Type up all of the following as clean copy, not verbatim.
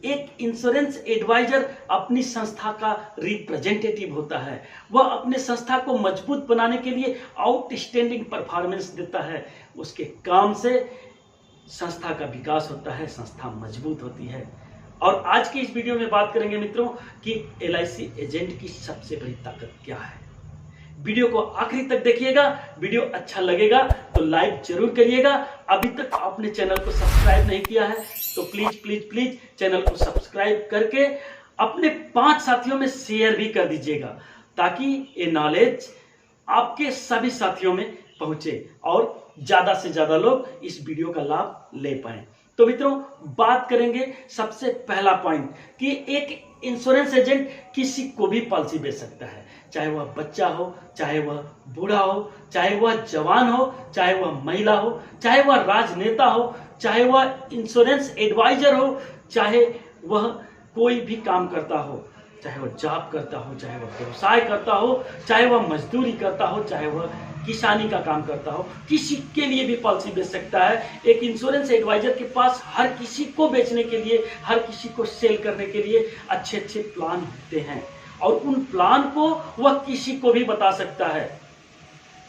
एक insurance adviser अपनी संस्था का रिप्रेजेंटेटिव होता है। वह अपने संस्था को मजबूत बनाने के लिए आउटस्टैंडिंग परफॉर्मेंस देता है। उसके काम से संस्था का विकास होता है, संस्था मजबूत होती है। और आज की इस वीडियो में बात करेंगे मित्रों कि LIC एजेंट की सबसे बड़ी ताकत क्या है। वीडियो को आखिरी तक देखिएगा। वीडियो अच्छा लगेगा तो लाइक जरूर करिएगा। अभी तक आपने चैनल को सब्सक्राइब नहीं किया है तो प्लीज प्लीज प्लीज चैनल को सब्सक्राइब करके अपने 5 साथियों में शेयर भी कर दीजिएगा, ताकि ये नॉलेज आपके सभी साथियों में पहुंचे और ज्यादा से ज्यादा लोग इस वीडियो का लाभ ले पाए। तो मित्रों, बात करेंगे सबसे पहला पॉइंट कि एक इंश्योरेंस एजेंट किसी को भी पॉलिसी बेच सकता है, चाहे वह बच्चा हो, चाहे वह बूढ़ा हो, चाहे वह जवान हो, चाहे वह महिला हो, चाहे वह राजनेता हो, चाहे वह इंश्योरेंस एडवाइजर हो, चाहे वह कोई भी काम करता हो, चाहे वह जॉब करता हो, चाहे वह व्यवसाय करता हो, चाहे वह मजदूरी करता हो, चाहे वह किसानी का काम करता हो, किसी के लिए भी पॉलिसी बेच सकता है। एक इंश्योरेंस एडवाइजर के पास हर किसी को बेचने के लिए, हर किसी को सेल करने के लिए अच्छे अच्छे प्लान होते हैं और उन प्लान को वह किसी को भी बता सकता है।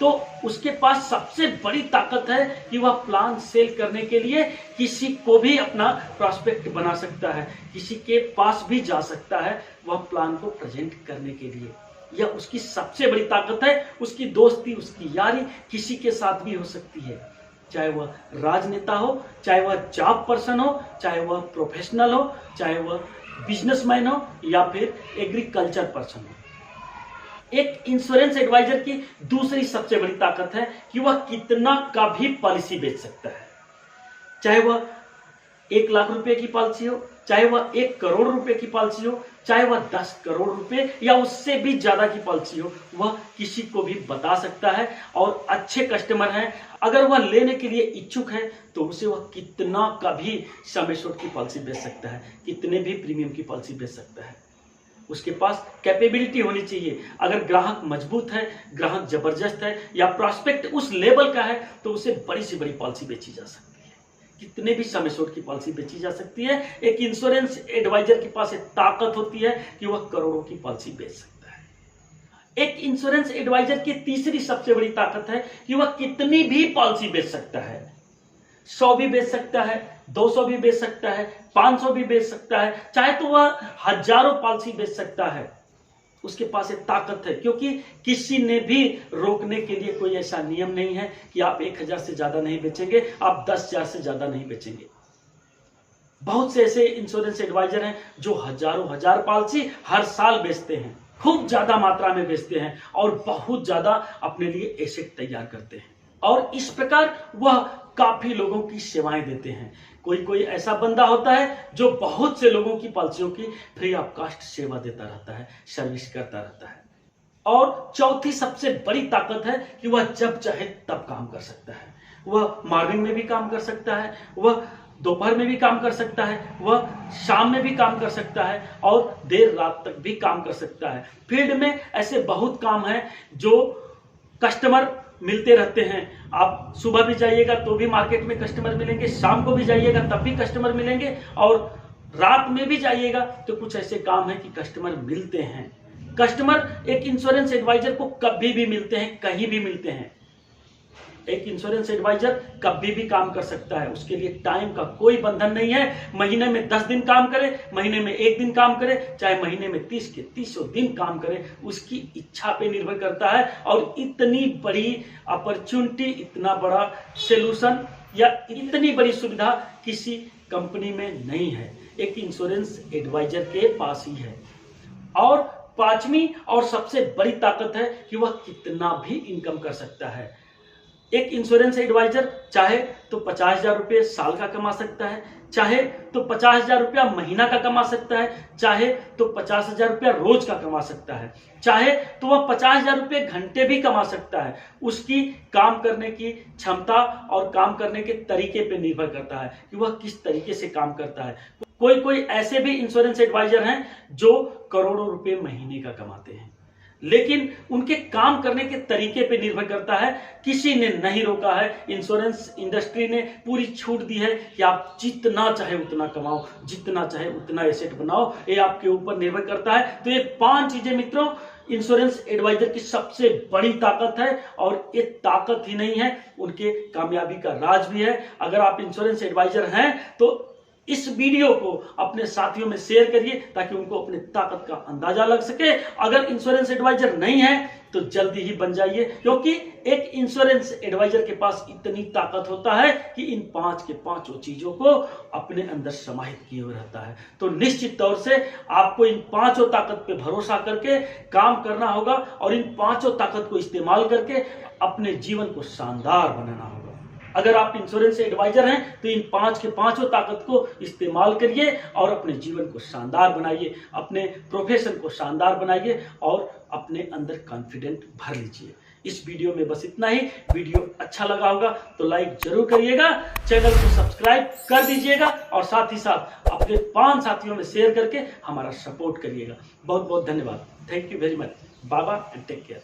तो उसके पास सबसे बड़ी ताकत है कि वह प्लान सेल करने के लिए किसी को भी अपना प्रॉस्पेक्ट बना सकता है, किसी के पास भी जा सकता है वह प्लान को प्रेजेंट करने के लिए। यह उसकी सबसे बड़ी ताकत है। उसकी दोस्ती, उसकी यारी किसी के साथ भी हो सकती है, चाहे वह राजनेता हो, चाहे वह जॉब पर्सन हो, चाहे वह प्रोफेशनल हो, चाहे वह बिजनेसमैन हो या फिर एग्रीकल्चर पर्सन हो। एक इंश्योरेंस एडवाइजर की दूसरी सबसे बड़ी ताकत है कि वह कितना का भी पॉलिसी बेच सकता है, चाहे वह 1 लाख रुपए की पॉलिसी हो, चाहे वह 1 करोड़ रुपए की पॉलिसी हो, चाहे वह 10 करोड़ रुपए या उससे भी ज्यादा की पॉलिसी हो, वह किसी को भी बता सकता है। और अच्छे कस्टमर हैं, अगर वह लेने के लिए इच्छुक है तो उसे वह कितना का भी सम एश्योर्ड की पॉलिसी बेच सकता है, कितने भी प्रीमियम की पॉलिसी बेच सकता है। उसके पास कैपेबिलिटी होनी चाहिए। अगर ग्राहक मजबूत है, ग्राहक जबरदस्त है या प्रॉस्पेक्ट उस लेवल का है तो उसे बड़ी से बड़ी पॉलिसी बेची जा सकती है, कितने भी सम एश्योर्ड की पॉलिसी बेची जा सकती है। एक इंश्योरेंस एडवाइजर के पास एक ताकत होती है कि वह करोड़ों की पॉलिसी बेच सकता है। एक इंश्योरेंस एडवाइजर की तीसरी सबसे बड़ी ताकत है कि वह कितनी भी पॉलिसी बेच सकता है। 100 भी बेच सकता है, 200 भी बेच सकता है, 500 भी बेच सकता है, चाहे तो वह हजारों पॉलिसी बेच सकता है। उसके पास एक ताकत है, क्योंकि किसी ने भी रोकने के लिए कोई ऐसा नियम नहीं है कि आप 1000 से ज्यादा नहीं बेचेंगे, आप 10,000 से ज्यादा नहीं बेचेंगे। बहुत से ऐसे इंश्योरेंस एडवाइजर हैं जो हजारों हजार पॉलिसी हर साल बेचते हैं, खूब ज्यादा मात्रा में बेचते हैं और बहुत ज्यादा अपने लिए एसेट तैयार करते हैं और इस प्रकार वह काफी लोगों की सेवाएं देते हैं। कोई ऐसा बंदा होता है जो बहुत से लोगों की पॉलिसियों की फ्री ऑफ कॉस्ट सेवा देता रहता है, सर्विस करता रहता है। और चौथी सबसे बड़ी ताकत है कि वह जब चाहे तब काम कर सकता है। वह मॉर्निंग में भी काम कर सकता है, वह दोपहर में भी काम कर सकता है, वह शाम में भी काम कर सकता है और देर रात तक भी काम कर सकता है। फील्ड में ऐसे बहुत काम है जो कस्टमर मिलते रहते हैं। आप सुबह भी जाइएगा तो भी मार्केट में कस्टमर मिलेंगे, शाम को भी जाइएगा तब भी कस्टमर मिलेंगे और रात में भी जाइएगा तो कुछ ऐसे काम है कि कस्टमर मिलते हैं। कस्टमर एक इंश्योरेंस एडवाइजर को कभी भी मिलते हैं, कहीं भी मिलते हैं। एक इंश्योरेंस एडवाइजर कभी भी काम कर सकता है, उसके लिए टाइम का कोई बंधन नहीं है। महीने में 10 दिन काम करे, महीने में 1 दिन काम करे, चाहे महीने में 30 के 30 दिन काम करे, उसकी इच्छा पे निर्भर करता है। और इतनी बड़ी अपॉर्चुनिटी, इतना बड़ा सोल्यूशन या इतनी बड़ी सुविधा किसी कंपनी में नहीं है, एक इंश्योरेंस एडवाइजर के पास ही है। और 5वीं और सबसे बड़ी ताकत है कि वह कितना भी इनकम कर सकता है। एक इंश्योरेंस एडवाइजर चाहे तो 50,000 रुपये साल का कमा सकता है, चाहे तो 50,000 रुपया महीना का कमा सकता है, चाहे तो 50,000 रुपया रोज का कमा सकता है, चाहे तो वह 50,000 रुपये घंटे भी कमा सकता है। उसकी काम करने की क्षमता और काम करने के तरीके पे निर्भर करता है कि वह किस तरीके से काम करता है। कोई ऐसे भी इंश्योरेंस एडवाइजर हैं जो करोड़ों रुपए महीने का कमाते हैं, लेकिन उनके काम करने के तरीके पे निर्भर करता है। किसी ने नहीं रोका है, इंश्योरेंस इंडस्ट्री ने पूरी छूट दी है कि आप जितना चाहे उतना कमाओ, जितना चाहे उतना एसेट बनाओ, ये आपके ऊपर निर्भर करता है। तो ये 5 चीजें मित्रों इंश्योरेंस एडवाइजर की सबसे बड़ी ताकत है, और ये ताकत ही नहीं है, उनके कामयाबी का राज भी है। अगर आप इंश्योरेंस एडवाइजर हैं तो इस वीडियो को अपने साथियों में शेयर करिए ताकि उनको अपने ताकत का अंदाजा लग सके। अगर इंश्योरेंस एडवाइजर नहीं है तो जल्दी ही बन जाइए, क्योंकि एक इंश्योरेंस एडवाइजर के पास इतनी ताकत होता है कि इन 5 के 5 चीजों को अपने अंदर समाहित किए हुए रहता है। तो निश्चित तौर से आपको इन 5 ताकत पे भरोसा करके काम करना होगा और इन 5 ताकत को इस्तेमाल करके अपने जीवन को शानदार बनाना होगा। अगर आप इंश्योरेंस एडवाइजर हैं तो इन 5 के 5 ताकत को इस्तेमाल करिए और अपने जीवन को शानदार बनाइए, अपने प्रोफेशन को शानदार बनाइए और अपने अंदर कॉन्फिडेंट भर लीजिए। इस वीडियो में बस इतना ही। वीडियो अच्छा लगा होगा तो लाइक जरूर करिएगा, चैनल को सब्सक्राइब कर दीजिएगा और साथ ही साथ अपने 5 साथियों में शेयर करके हमारा सपोर्ट करिएगा। बहुत बहुत धन्यवाद। Thank you very much. Bye bye and take care.